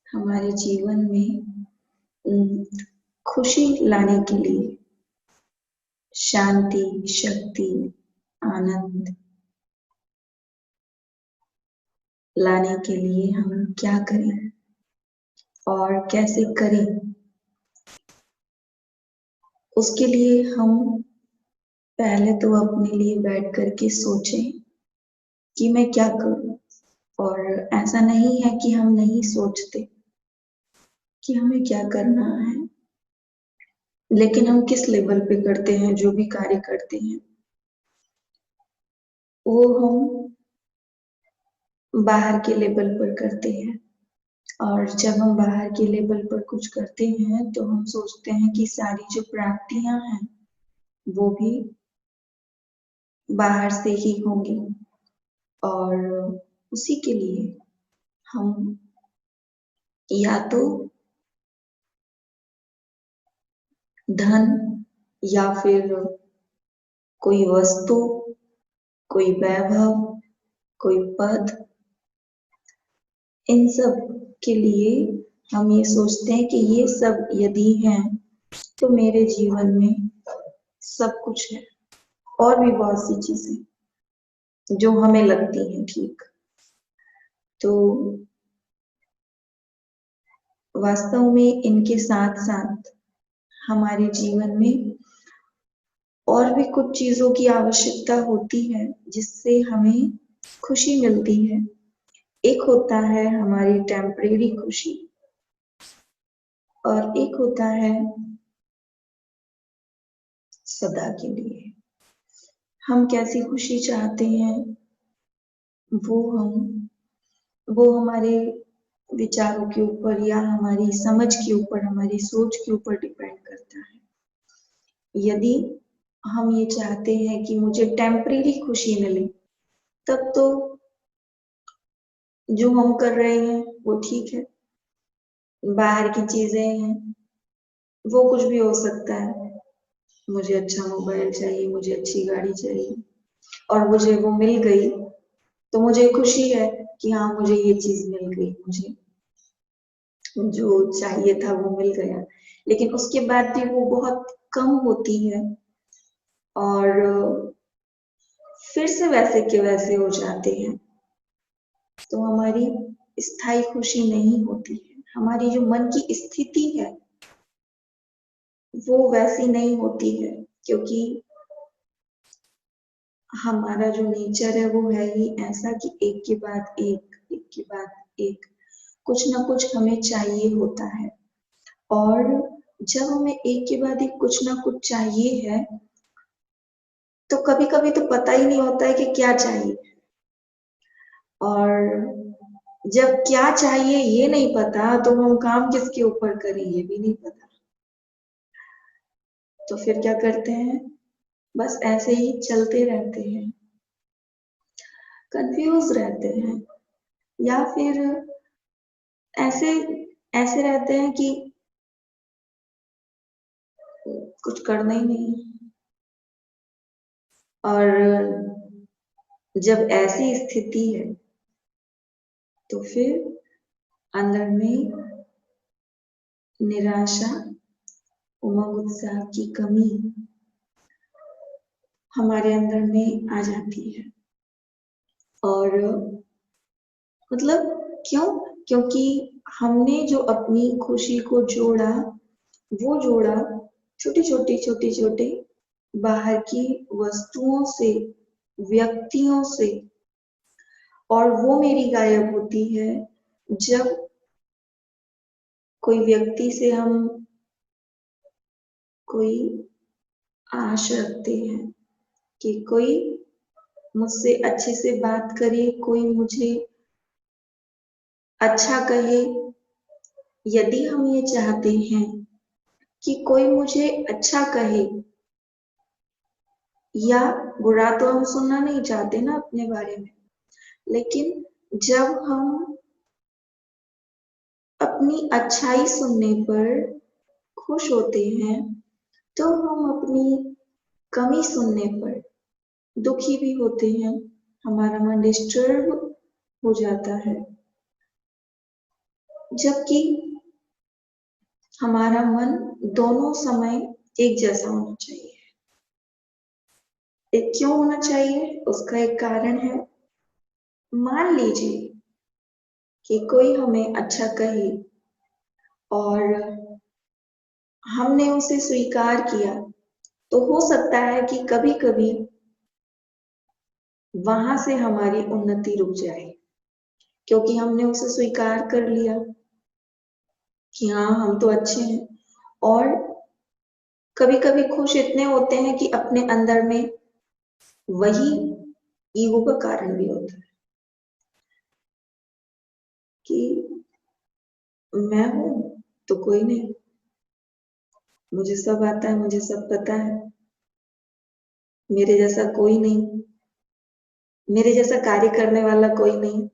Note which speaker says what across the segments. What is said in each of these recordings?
Speaker 1: हमारे जीवन में खुशी लाने के लिए, शांति, शक्ति, आनंद लाने के लिए हम क्या करें और कैसे करें, उसके लिए हम पहले तो अपने लिए बैठ करके सोचें कि मैं क्या करूं। और ऐसा नहीं है कि हम नहीं सोचते कि हमें क्या करना है, लेकिन हम किस लेवल पे करते हैं। जो भी कार्य करते हैं वो हम बाहर के लेवल पर करते हैं, और जब हम बाहर के लेवल पर कुछ करते हैं तो हम सोचते हैं कि सारी जो प्राप्तियां हैं वो भी बाहर से ही होंगी, और उसी के लिए हम या तो धन या फिर कोई वस्तु, कोई वैभव, कोई पद, इन सब के लिए हम ये सोचते हैं कि ये सब यदि हैं तो मेरे जीवन में सब कुछ है। और भी बहुत सी चीजें जो हमें लगती हैं ठीक। तो वास्तव में इनके साथ साथ हमारे जीवन में और भी कुछ चीजों की आवश्यकता होती है जिससे हमें खुशी मिलती है। एक होता है हमारी टेम्परेरी खुशी, और एक होता है सदा के लिए। हम कैसी खुशी चाहते हैं वो हमारे विचारों के ऊपर या हमारी समझ के ऊपर, हमारी सोच के ऊपर डिपेंड करता है। यदि हम ये चाहते हैं कि मुझे टेम्परेरी खुशी मिले, तब तो जो हम कर रहे हैं वो ठीक है। बाहर की चीजें हैं, वो कुछ भी हो सकता है। मुझे अच्छा मोबाइल चाहिए, मुझे अच्छी गाड़ी चाहिए, और मुझे वो मिल गई तो मुझे खुशी है कि हाँ मुझे ये चीज मिल गई, मुझे जो चाहिए था वो मिल गया। लेकिन उसके बाद भी वो बहुत कम होती है, और फिर से वैसे के वैसे हो जाते हैं, तो हमारी स्थायी खुशी नहीं होती है। हमारी जो मन की स्थिति है वो वैसी नहीं होती है, क्योंकि हमारा जो नेचर है वो है ही ऐसा कि एक के बाद एक के बाद एक कुछ ना कुछ हमें चाहिए होता है। और जब हमें एक के बाद एक कुछ ना कुछ चाहिए है, तो कभी कभी तो पता ही नहीं होता है कि क्या चाहिए, और जब क्या चाहिए ये नहीं पता तो हम काम किसके ऊपर करें ये भी नहीं पता। तो फिर क्या करते हैं, बस ऐसे ही चलते रहते हैं, कंफ्यूज रहते हैं, या फिर ऐसे ऐसे रहते हैं कि कुछ करना ही नहीं। और जब ऐसी स्थिति है तो फिर अंदर में निराशा, उमंग, उत्साह की कमी हमारे अंदर में आ जाती है। और मतलब क्यों? क्योंकि हमने जो अपनी खुशी को जोड़ा, वो जोड़ा छोटे छोटे बाहर की वस्तुओं से, व्यक्तियों से, और वो मेरी गायब होती है जब कोई व्यक्ति से हम कोई आश रखते हैं कि कोई मुझसे अच्छे से बात करे, कोई मुझे अच्छा कहे। यदि हम ये चाहते हैं कि कोई मुझे अच्छा कहे, या बुरा तो हम सुनना नहीं चाहते ना अपने बारे में, लेकिन जब हम अपनी अच्छाई सुनने पर खुश होते हैं तो हम अपनी कमी सुनने पर दुखी भी होते हैं, हमारा मन डिस्टर्ब हो जाता है। जबकि हमारा मन दोनों समय एक जैसा होना चाहिए। एक क्यों होना चाहिए, उसका एक कारण है। मान लीजिए कि कोई हमें अच्छा कहे और हमने उसे स्वीकार किया, तो हो सकता है कि कभी कभी वहां से हमारी उन्नति रुक जाए, क्योंकि हमने उसे स्वीकार कर लिया कि हाँ हम तो अच्छे हैं। और कभी कभी खुश इतने होते हैं कि अपने अंदर में वही ईगो का कारण भी होता है कि मैं हूं तो कोई नहीं, मुझे सब आता है, मुझे सब पता है, मेरे जैसा कोई नहीं, मेरे जैसा कार्य करने वाला कोई नहीं,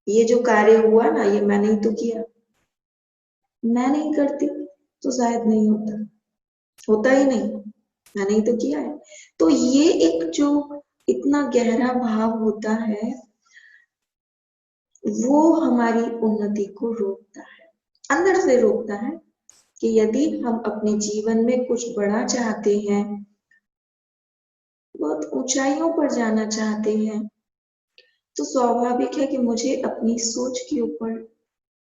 Speaker 1: ये जो कार्य हुआ ना ये मैंने ही तो किया, मैं नहीं करती तो शायद नहीं होता, होता ही नहीं, मैंने ही तो किया है। तो ये एक जो इतना गहरा भाव होता है, वो हमारी उन्नति को रोकता है, अंदर से रोकता है। कि यदि हम अपने जीवन में कुछ बड़ा चाहते हैं, बहुत ऊंचाइयों पर जाना चाहते हैं, तो स्वाभाविक है कि मुझे अपनी सोच के ऊपर,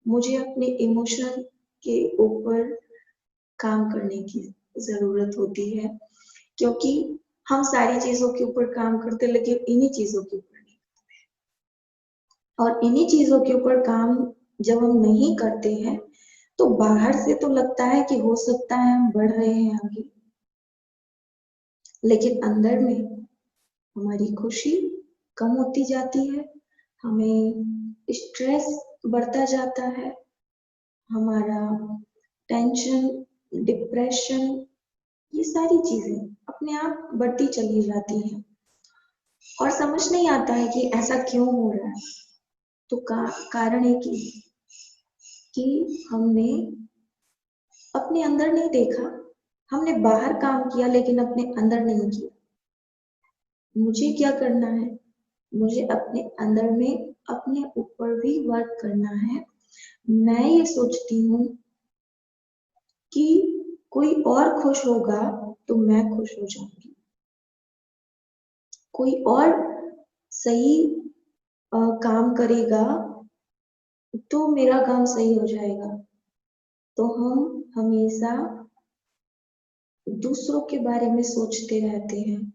Speaker 1: मुझे अपने इमोशन के ऊपर काम करने की जरूरत होती है। क्योंकि हम सारी चीजों के ऊपर काम करते, लेकिन इन्हीं चीजों के ऊपर नहीं। और इन्हीं चीजों के ऊपर काम जब हम नहीं करते हैं, तो बाहर से तो लगता है कि हो सकता है हम बढ़ रहे हैं आगे, लेकिन अंदर में हमारी खुशी कम होती जाती है, हमें स्ट्रेस बढ़ता जाता है, हमारा टेंशन, डिप्रेशन, ये सारी चीजें अपने आप बढ़ती चली जाती हैं। और समझ नहीं आता है कि ऐसा क्यों हो रहा है। तो कारण एक ही कि हमने अपने अंदर नहीं देखा, हमने बाहर काम किया लेकिन अपने अंदर नहीं किया। मुझे क्या करना है, मुझे अपने अंदर में अपने ऊपर भी वर्क करना है। मैं ये सोचती हूँ कि कोई और खुश होगा तो मैं खुश हो जाऊंगी, कोई और सही काम करेगा तो मेरा काम सही हो जाएगा। तो हम हमेशा दूसरों के बारे में सोचते रहते हैं,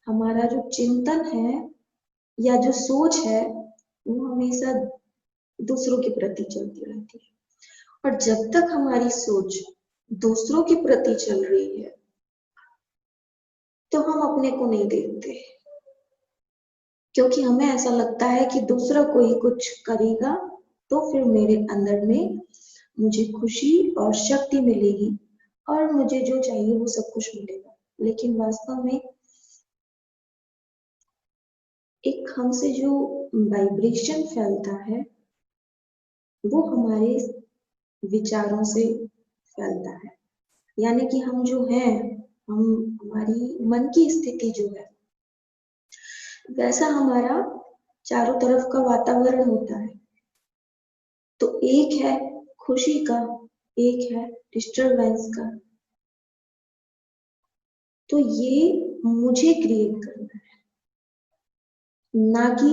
Speaker 1: हमारा जो चिंतन है या जो सोच है वो हमेशा दूसरों के प्रति चलती रहती है। और जब तक हमारी सोच दूसरों के प्रति चल रही है, तो हम अपने को नहीं देखते, क्योंकि हमें ऐसा लगता है कि दूसरा कोई कुछ करेगा तो फिर मेरे अंदर में मुझे खुशी और शक्ति मिलेगी और मुझे जो चाहिए वो सब कुछ मिलेगा। लेकिन वास्तव में एक हमसे जो वाइब्रेशन फैलता है, वो हमारे विचारों से फैलता है। यानी कि हम जो हैं, हम, हमारी मन की स्थिति जो है, वैसा हमारा चारों तरफ का वातावरण होता है। तो एक है खुशी का, एक है डिस्टरबेंस का। तो ये मुझे क्रिएट करना है, ना कि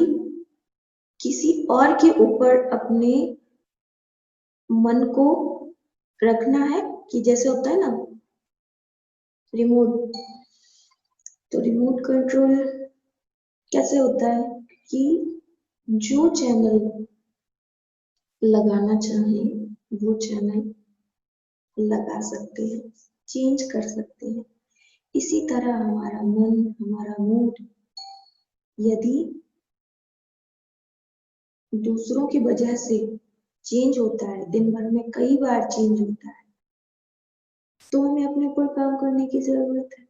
Speaker 1: किसी और के ऊपर अपने मन को रखना है। कि जैसे होता है ना रिमोट, तो रिमोट कंट्रोल कैसे होता है कि जो चैनल लगाना चाहे वो चैनल लगा सकते हैं, चेंज कर सकते हैं। इसी तरह हमारा मन, हमारा मूड यदि दूसरों की वजह से चेंज होता है, दिन भर में कई बार चेंज होता है, तो हमें अपने ऊपर काम करने की जरूरत है।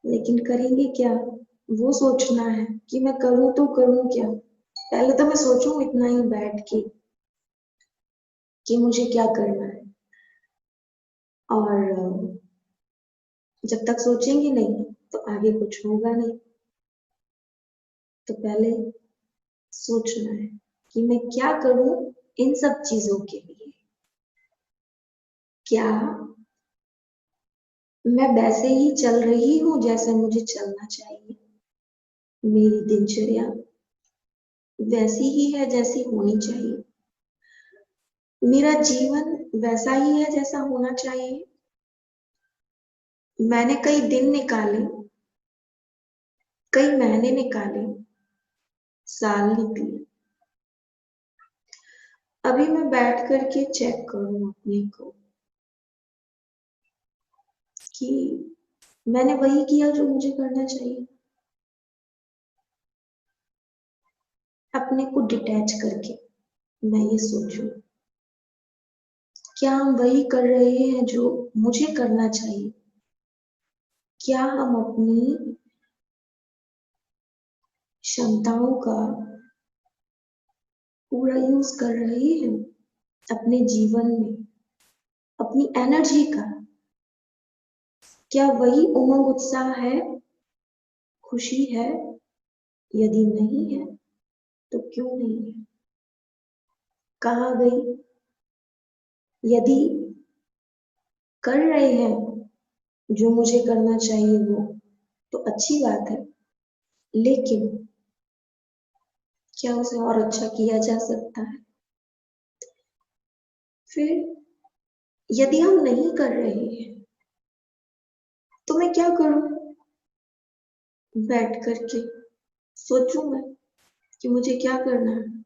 Speaker 1: लेकिन करेंगे क्या, वो सोचना है कि मैं करूं तो करूं क्या। पहले तो मैं सोचूं इतना ही बैठ के कि मुझे क्या करना है। और जब तक सोचेंगे नहीं तो आगे कुछ होगा नहीं। तो पहले सोचना है कि मैं क्या करूं इन सब चीजों के लिए क्या मैं वैसे ही चल रही हूँ जैसे मुझे चलना चाहिए? मेरी दिनचर्या वैसी ही है जैसी होनी चाहिए? मेरा जीवन वैसा ही है जैसा होना चाहिए? मैंने कई दिन निकाले, कई महीने निकाले, साल निकले। अभी मैं बैठ करके चेक करूं अपने को कि मैंने वही किया जो मुझे करना चाहिए। अपने को डिटैच करके मैं ये सोचूं, क्या हम वही कर रहे हैं जो मुझे करना चाहिए? क्या हम अपनी क्षमताओं का पूरा यूज कर रहे हैं अपने जीवन में, अपनी एनर्जी का? क्या वही उमंग उत्साह है, खुशी है? यदि नहीं है तो क्यों नहीं है? कहाँ गई? यदि कर रहे हैं जो मुझे करना चाहिए वो तो अच्छी बात है, लेकिन क्या उसे और अच्छा किया जा सकता है? फिर यदि हम नहीं कर रहे हैं तो मैं क्या करूं? बैठ करके सोचूं मैं कि मुझे क्या करना है,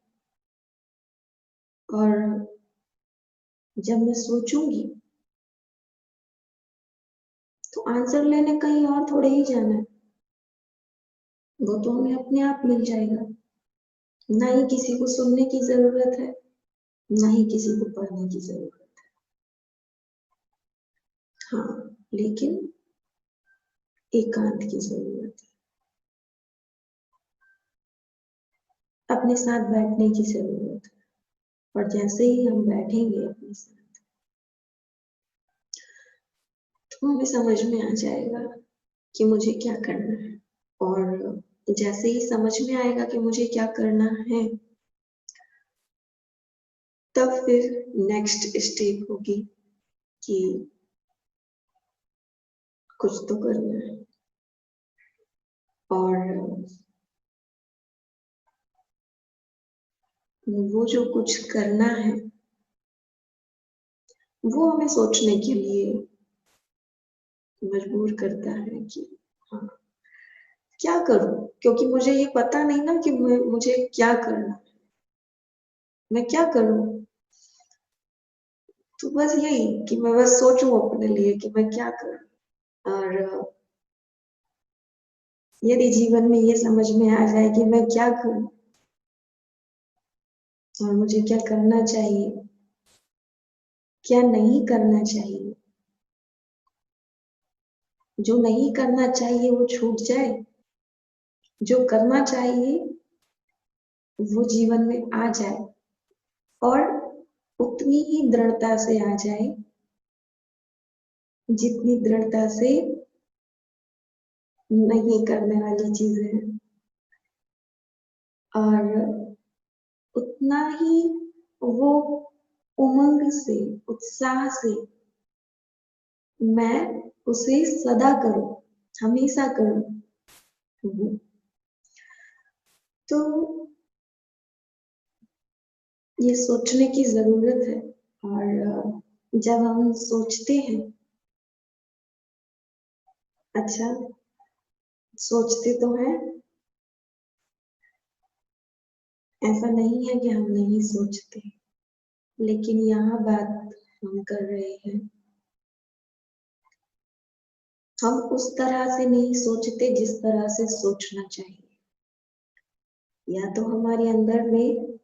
Speaker 1: और जब मैं सोचूंगी तो आंसर लेने कहीं और थोड़े ही जाना है, वो तो हमें अपने आप मिल जाएगा। ना ही किसी को सुनने की जरूरत है, ना ही किसी को पढ़ने की जरूरत है। हाँ, लेकिन एकांत की जरूरत है, अपने साथ बैठने की जरूरत है। और जैसे ही हम बैठेंगे अपने साथ तो हमें समझ में आ जाएगा कि मुझे क्या करना है। और जैसे ही समझ में आएगा कि मुझे क्या करना है, तब फिर नेक्स्ट स्टेप होगी कि कुछ तो करना है। और वो जो कुछ करना है वो हमें सोचने के लिए मजबूर करता है कि हाँ, क्या करूं? क्योंकि मुझे ये पता नहीं ना कि मुझे क्या करना है, मैं क्या करूं। तो बस यही कि मैं बस सोचूं अपने लिए कि मैं क्या करूं। और यदि जीवन में ये समझ में आ जाए कि मैं क्या करूं और मुझे क्या करना चाहिए, क्या नहीं करना चाहिए, जो नहीं करना चाहिए वो छूट जाए, जो करना चाहिए वो जीवन में आ जाए, और उतनी ही दृढ़ता से आ जाए जितनी दृढ़ता से नहीं करने वाली चीजें हैं। और उतना ही वो उमंग से, उत्साह से मैं उसे सदा करूं, हमेशा करूं। तो ये सोचने की जरूरत है। और जब हम सोचते हैं, अच्छा, सोचते तो हैं, ऐसा नहीं है कि हम नहीं सोचते, लेकिन यहाँ बात हम कर रहे हैं, हम उस तरह से नहीं सोचते जिस तरह से सोचना चाहिए। या तो हमारे अंदर में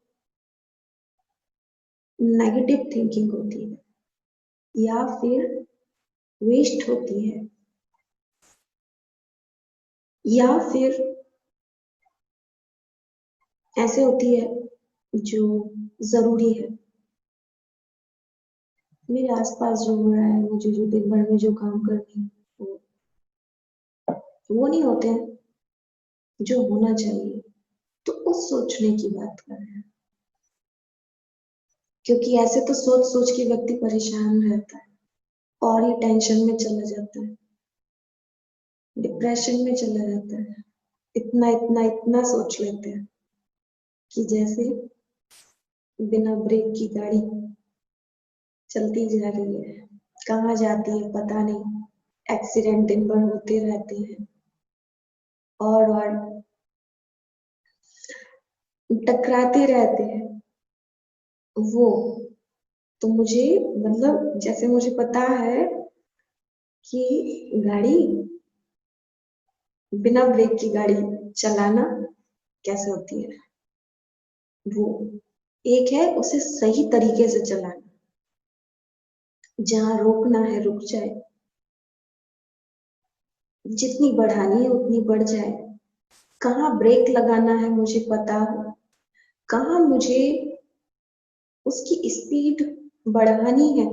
Speaker 1: नेगेटिव थिंकिंग होती है, या फिर वेस्ट होती है, या फिर ऐसे होती है जो जरूरी है। मेरे आसपास जो हो रहा है, मुझे जो दिन भर में जो काम करने हैं, वो नहीं होते हैं जो होना चाहिए। तो उस सोचने की बात कर रहे हैं। क्योंकि ऐसे तो सोच सोच के व्यक्ति परेशान रहता है और ही टेंशन में चला जाता है, डिप्रेशन में चला जाता है। इतना इतना इतना सोच लेते हैं कि जैसे बिना ब्रेक की गाड़ी चलती जा रही है, कहाँ जाती है पता नहीं, एक्सीडेंट दिन भर होते रहते हैं और टकराते रहते हैं। वो तो मुझे मतलब जैसे मुझे पता है कि गाड़ी बिना ब्रेक की गाड़ी चलाना कैसे होती है, वो एक है उसे सही तरीके से चलाना, जहां रोकना है रुक जाए, जितनी बढ़ानी है उतनी बढ़ जाए, कहाँ ब्रेक लगाना है मुझे पता हो, कहाँ मुझे उसकी स्पीड बढ़ानी है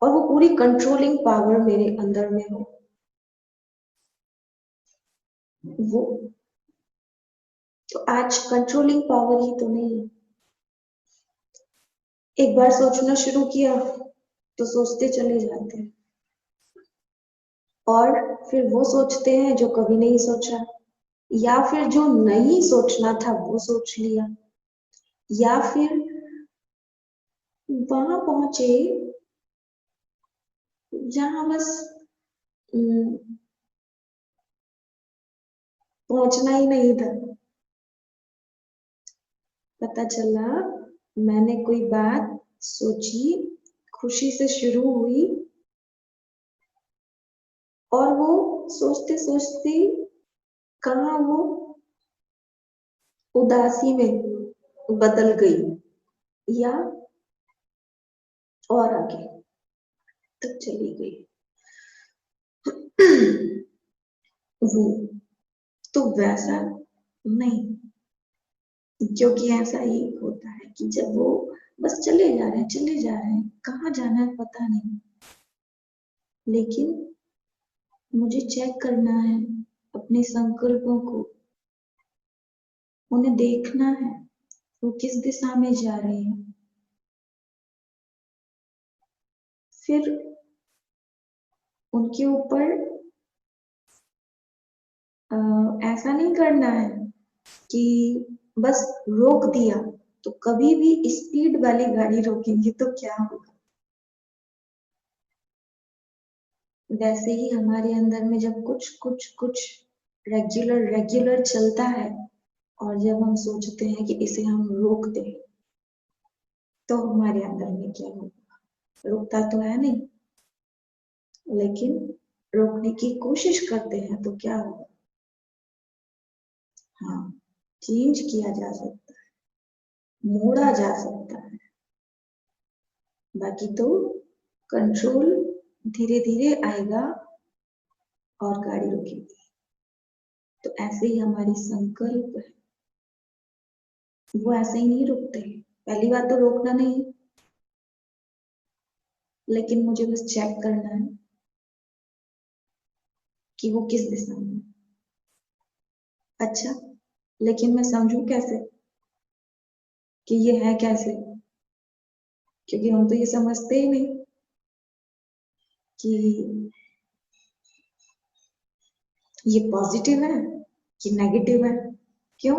Speaker 1: और वो पूरी कंट्रोलिंग पावर मेरे अंदर में हो। वो तो आज कंट्रोलिंग पावर ही तो नहीं है। एक बार सोचना शुरू किया तो सोचते चले जाते हैं और फिर वो सोचते हैं जो कभी नहीं सोचा, या फिर जो नहीं सोचना था वो सोच लिया, या फिर वहां पहुंचे जहां बस पहुंचना ही नहीं था। पता चला मैंने कोई बात सोची, खुशी से शुरू हुई और वो सोचते सोचते कहाँ वो उदासी में बदल गई या और आगे तक चली गई। वो तो वैसा नहीं, क्योंकि ऐसा ही होता है कि जब वो बस चले जा रहे हैं चले जा रहे हैं, कहाँ जाना है पता नहीं, लेकिन मुझे चेक करना है अपने संकल्पों को, उन्हें देखना है वो किस दिशा में जा रहे हैं। फिर उनके ऊपर ऐसा नहीं करना है कि बस रोक दिया, तो कभी भी स्पीड वाली गाड़ी रोकेंगे तो क्या होगा। वैसे ही हमारे अंदर में जब कुछ कुछ कुछ रेगुलर रेगुलर चलता है और जब हम सोचते हैं कि इसे हम रोक दें तो हमारे अंदर में क्या होगा, रुकता तो है नहीं, लेकिन रोकने की कोशिश करते हैं तो क्या होगा। हाँ, चेंज किया जा सकता है, मोड़ा जा सकता है, बाकी तो कंट्रोल धीरे धीरे आएगा और गाड़ी रुकेगी। तो ऐसे ही हमारी संकल्प है, वो ऐसे ही नहीं रुकते। पहली बात तो रोकना नहीं, लेकिन मुझे बस चेक करना है कि वो किस दिशा में है। अच्छा, लेकिन मैं समझू कैसे कि ये है कैसे, क्योंकि हम तो ये समझते ही नहीं कि ये पॉजिटिव है कि नेगेटिव है, क्यों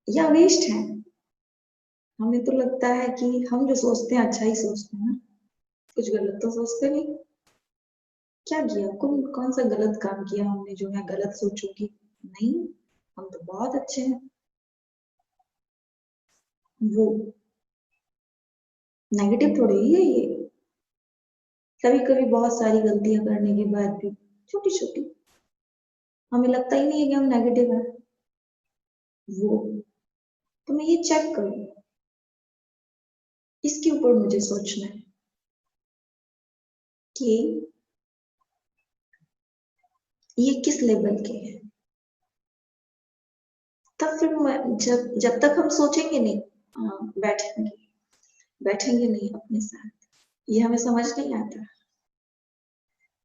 Speaker 1: या वेस्ट है। हमें तो लगता है कि हम जो सोचते हैं अच्छा ही सोचते हैं ना, कुछ गलत तो सोचते नहीं। क्या किया, कौन कौन सा गलत काम किया हमने जो मैं गलत सोचूंगी, नहीं, हम तो बहुत अच्छे हैं। वो नेगेटिव थोड़ी ही है ये, कभी कभी बहुत सारी गलतियां करने के बाद भी छोटी छोटी हमें लगता ही नहीं है कि हम नेगेटिव है। वो तो मैं ये चेक करूँ, इसके ऊपर मुझे सोचना है कि ये किस लेवल के हैं। तब फिर जब जब तक हम सोचेंगे नहीं, बैठेंगे बैठेंगे नहीं अपने साथ, ये हमें समझ नहीं आता।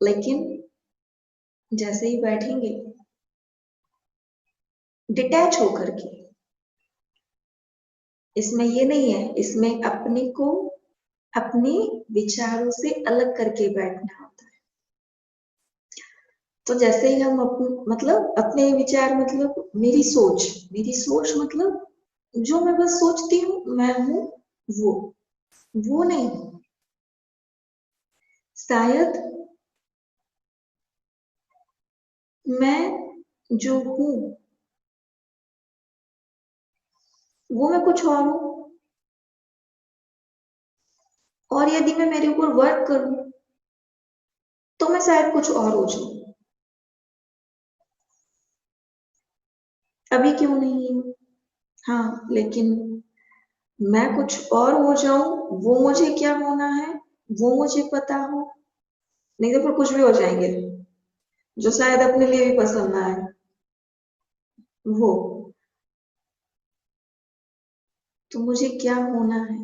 Speaker 1: लेकिन जैसे ही बैठेंगे डिटैच होकर के, इसमें ये नहीं है, इसमें अपने को अपने विचारों से अलग करके बैठना होता है। तो जैसे ही हम मतलब अपने विचार मतलब मेरी सोच मतलब जो मैं बस सोचती हूँ मैं हूँ वो वो नहीं। शायद मैं जो हूँ वो मैं कुछ और हूँ, और यदि मैं मेरे ऊपर वर्क करूँ तो मैं शायद कुछ और हो जाऊँ। अभी क्यों नहीं हूँ? हाँ, लेकिन मैं कुछ और हो जाऊं, वो मुझे क्या होना है वो मुझे पता हो। नहीं तो फिर कुछ भी हो जाएंगे जो शायद अपने लिए भी पसंद ना आए। वो तो मुझे क्या होना है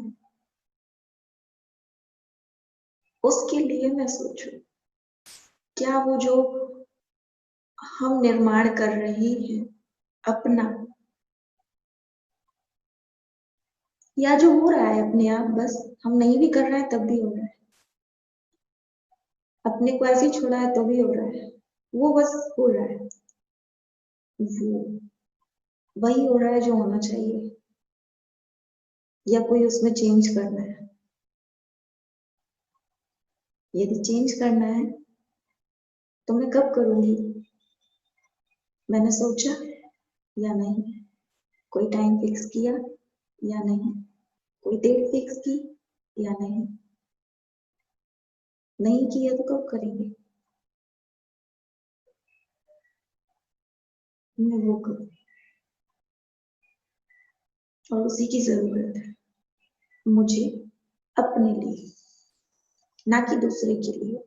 Speaker 1: उसके लिए मैं सोचूं, क्या वो जो हम निर्माण कर रहे हैं अपना, या जो हो रहा है अपने आप, बस हम नहीं भी कर रहे हैं तब भी हो रहा है, अपने को ऐसे ही छोड़ा है तो भी हो रहा है, वो बस हो रहा है। वो वही हो रहा है जो होना चाहिए, या कोई उसमें चेंज करना है। यदि चेंज करना है तो मैं कब करूंगी? मैंने सोचा या नहीं? कोई टाइम फिक्स किया या नहीं? कोई डेट फिक्स की या नहीं? नहीं किया तो कब करेंगे? मैं वो करूँ, और उसी की जरूरत है मुझे, अपने लिए, ना कि दूसरे के लिए,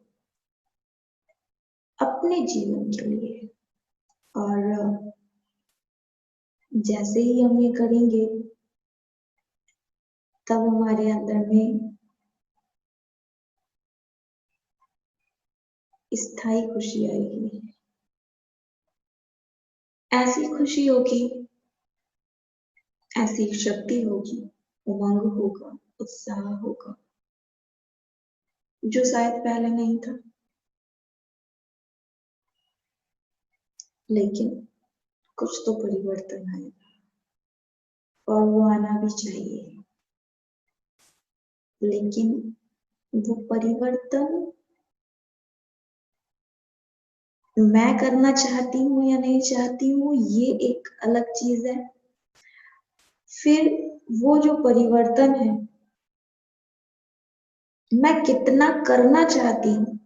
Speaker 1: अपने जीवन के लिए। और जैसे ही हम ये करेंगे तब हमारे अंदर में स्थायी खुशी आएगी। ऐसी खुशी होगी, ऐसी शक्ति होगी, उमंग होगा, उत्साह होगा, जो शायद पहले नहीं था। लेकिन कुछ तो परिवर्तन आएगा, और वो आना भी चाहिए। लेकिन वो परिवर्तन मैं करना चाहती हूँ या नहीं चाहती हूँ ये एक अलग चीज है। फिर वो जो परिवर्तन है मैं कितना करना चाहती हूँ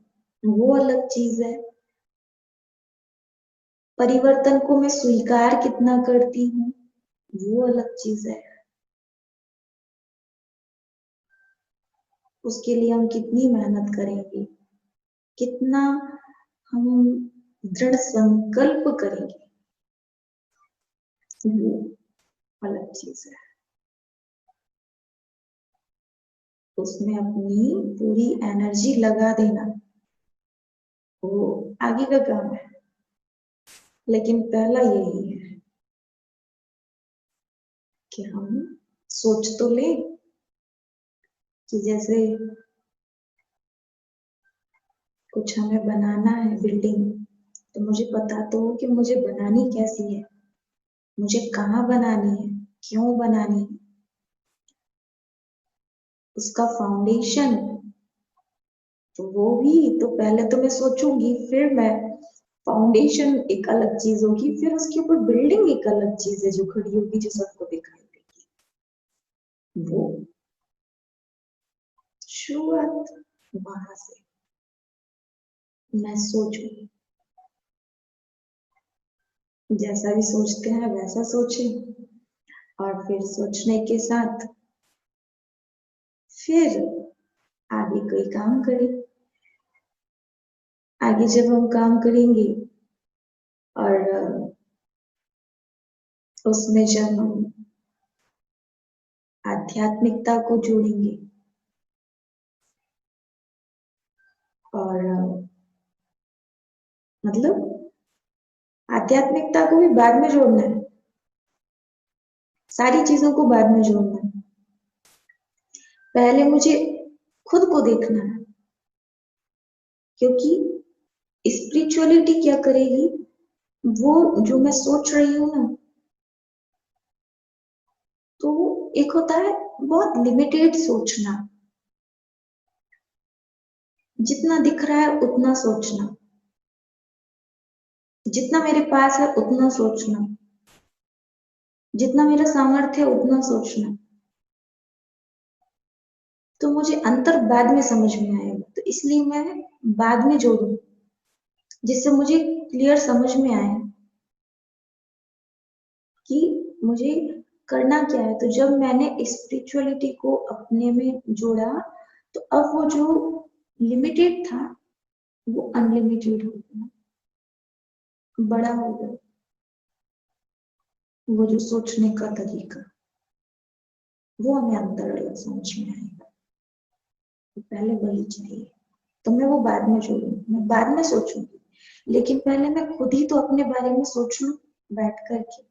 Speaker 1: वो अलग चीज है। परिवर्तन को मैं स्वीकार कितना करती हूँ वो अलग चीज है। उसके लिए हम कितनी मेहनत करेंगे, कितना हम दृढ़ संकल्प करेंगे, वो अलग चीज है। उसमें अपनी पूरी एनर्जी लगा देना वो आगे का काम है। लेकिन पहला यही है कि हम सोच तो ले कि जैसे कुछ हमें बनाना है बिल्डिंग, तो मुझे पता तो हो कि मुझे बनानी कैसी है, मुझे कहाँ बनानी है, क्यों बनानी है, उसका फाउंडेशन। तो वो भी तो पहले तो मैं सोचूंगी, फिर मैं फाउंडेशन एक अलग चीज होगी, फिर उसके ऊपर बिल्डिंग एक अलग चीज है जो खड़ी होगी, जो सबको दिखाई देगी। वो शुरुआत वहां से मैं सोचूं, जैसा भी सोचते हैं वैसा सोचें, और फिर सोचने के साथ फिर आगे कोई काम करें। आगे जब हम काम करेंगे और उसमें जब हम आध्यात्मिकता को जोड़ेंगे, और मतलब आध्यात्मिकता को भी बाद में जोड़ना है। सारी चीजों को बाद में जोड़ना है। पहले मुझे खुद को देखना है, क्योंकि स्पिरिचुअलिटी क्या करेगी, वो जो मैं सोच रही हूँ ना, तो एक होता है बहुत लिमिटेड सोचना, जितना दिख रहा है उतना सोचना, जितना मेरे पास है उतना सोचना, जितना मेरा सामर्थ्य है उतना सोचना। तो मुझे अंतर बाद में समझ में आएगा, तो इसलिए मैं बाद में जोड़ू, जिससे मुझे क्लियर समझ में आए कि मुझे करना क्या है। तो जब मैंने स्पिरिचुअलिटी को अपने में जोड़ा, तो अब वो जो लिमिटेड था वो अनलिमिटेड हो गया, बड़ा हो गया। वो जो सोचने का तरीका, वो हमें अंदर अलग समझ में आएगा। तो पहले वही चाहिए, तो मैं वो बाद में जोड़ूंगी, मैं बाद में सोचूंगी, लेकिन पहले मैं खुद ही तो अपने बारे में सोच लूं बैठ करके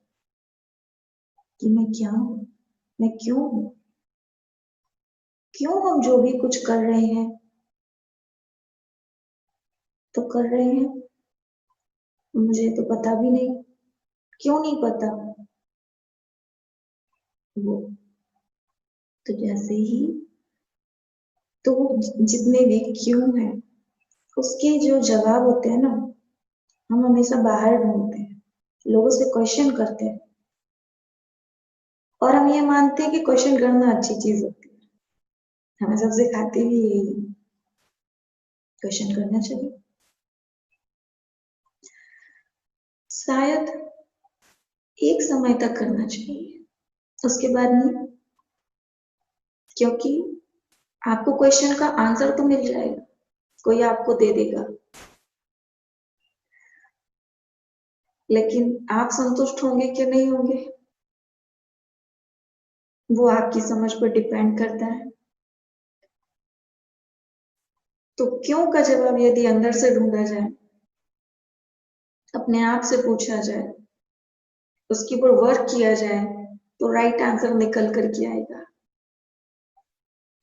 Speaker 1: कि मैं क्या हूँ, मैं क्यों हूँ, क्यों हम जो भी कुछ कर रहे हैं तो कर रहे हैं, मुझे तो पता भी नहीं, क्यों नहीं पता वो। तो जैसे ही, तो जितने भी क्यों है उसके जो जवाब होते हैं ना, हम हमेशा बाहर ढूंढते हैं, लोगों से क्वेश्चन करते हैं, और हम ये मानते हैं कि क्वेश्चन करना अच्छी चीज होती है। हमें सब सिखाते भी यही, क्वेश्चन करना चाहिए। शायद एक समय तक करना चाहिए, उसके बाद नहीं, क्योंकि आपको क्वेश्चन का आंसर तो मिल जाएगा, कोई आपको दे देगा, लेकिन आप संतुष्ट होंगे कि नहीं होंगे, वो आपकी समझ पर डिपेंड करता है। तो क्यों का जवाब यदि अंदर से ढूंढा जाए, अपने आप से पूछा जाए, उसके ऊपर वर्क किया जाए, तो राइट आंसर निकल करके आएगा,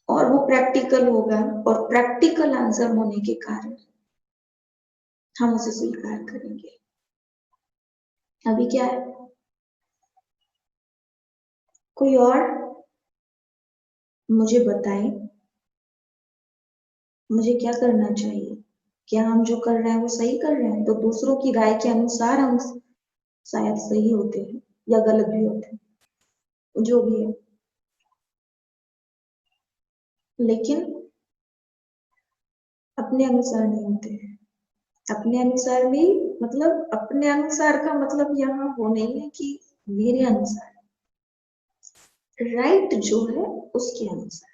Speaker 1: और वो प्रैक्टिकल होगा, और प्रैक्टिकल आंसर होने के कारण हम उसे स्वीकार करेंगे। अभी क्या है, कोई और मुझे बताए मुझे क्या करना चाहिए, क्या हम जो कर रहे हैं वो सही कर रहे हैं। तो दूसरों की राय के अनुसार हम शायद सही होते हैं या गलत भी होते हैं, जो भी है, लेकिन अपने अनुसार नहीं होते हैं। अपने अनुसार भी, मतलब अपने अनुसार का मतलब यहाँ वो नहीं है कि मेरे अनुसार, राइट जो है उसके अनुसार।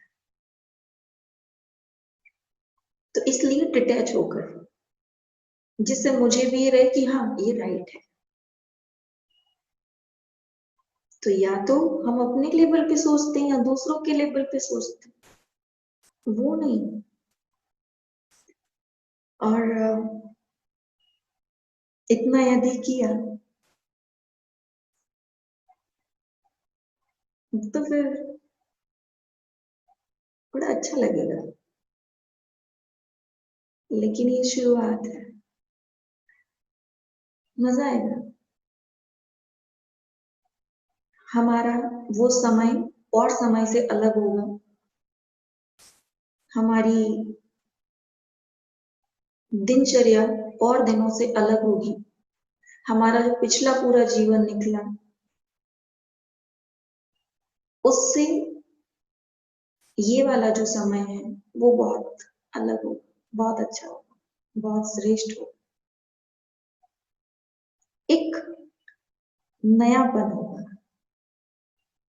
Speaker 1: तो इसलिए डिटैच होकर, जिससे मुझे भी ये रहे कि हाँ ये राइट है। तो या तो हम अपने लेवल पे सोचते हैं या दूसरों के लेवल पे सोचते हैं, वो नहीं। और इतना यदि किया तो फिर बड़ा अच्छा लगेगा, लेकिन ये शुरुआत है, मजा आएगा। हमारा वो समय और समय से अलग होगा, हमारी दिनचर्या और दिनों से अलग होगी, हमारा जो पिछला पूरा जीवन निकला उससे ये वाला जो समय है वो बहुत अलग होगा, बहुत अच्छा होगा, बहुत श्रेष्ठ होगा, एक नयापन होगा।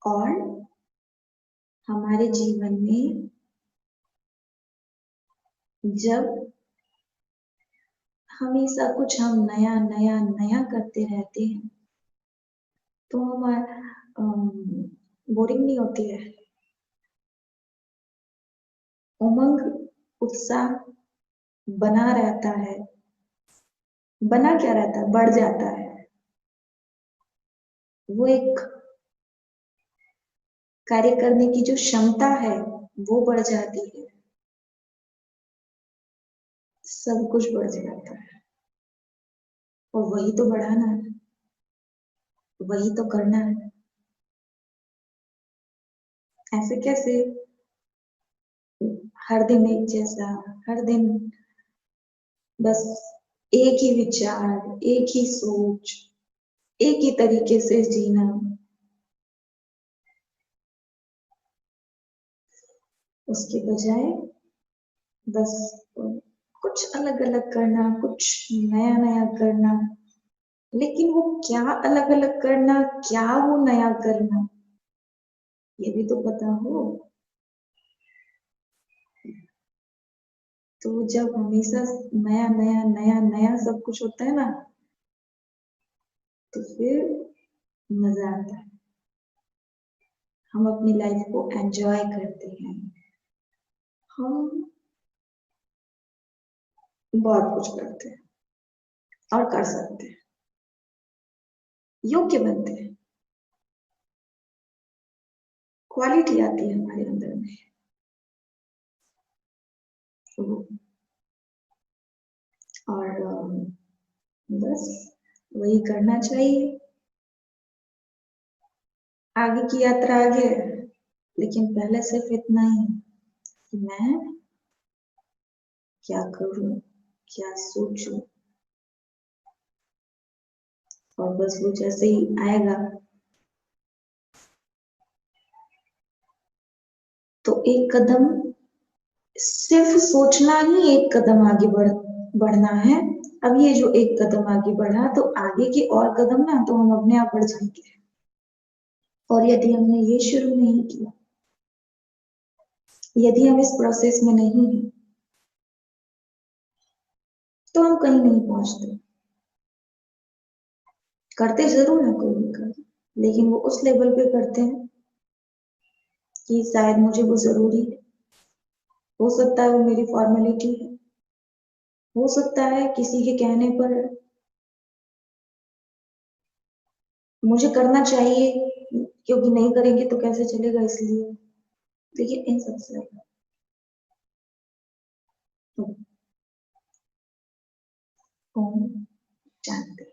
Speaker 1: और हमारे जीवन में जब हमेशा कुछ हम नया नया नया करते रहते हैं, तो हमारा बोरिंग नहीं होती है, उमंग उत्साह बना रहता है, बना क्या रहता है, बढ़ जाता है। वो एक कार्य करने की जो क्षमता है वो बढ़ जाती है, सब कुछ बढ़ जाता है। और वही तो बढ़ाना है, वही तो करना है। ऐसे कैसे हर दिन एक जैसा, हर दिन बस एक ही विचार, एक ही सोच, एक ही तरीके से जीना। उसके बजाय बस कुछ अलग अलग करना, कुछ नया नया करना। लेकिन वो क्या अलग अलग करना, क्या वो नया करना, ये भी तो पता हो। तो जब हमेशा नया नया नया नया सब कुछ होता है ना, तो फिर मजा आता है। हम अपनी लाइफ को एंजॉय करते हैं, हम बहुत कुछ करते हैं और कर सकते हैं, योग्य बनते हैं, क्वालिटी आती है हमारे अंदर में। तो और बस वही करना चाहिए। आगे की यात्रा आगे है, लेकिन पहले सिर्फ इतना ही कि मैं क्या करूं, क्या सोचूं, और बस वो जैसे ही आएगा तो एक कदम, सिर्फ सोचना ही एक कदम आगे बढ़ना है। अब ये जो एक कदम आगे बढ़ा, तो आगे के और कदम ना तो हम अपने आप बढ़ जाएंगे। और यदि हमने ये शुरू नहीं किया, यदि हम इस प्रोसेस में नहीं हैं, तो हम कहीं नहीं पहुंचते। करते जरूर है कोई भी कर, लेकिन वो उस लेवल पे करते हैं कि शायद मुझे वो जरूरी है, हो सकता है वो मेरी फॉर्मेलिटी है, हो सकता है किसी के कहने पर मुझे करना चाहिए, क्योंकि नहीं करेंगे तो कैसे चलेगा, इसलिए। देखिए इन सबसे ओम शांति।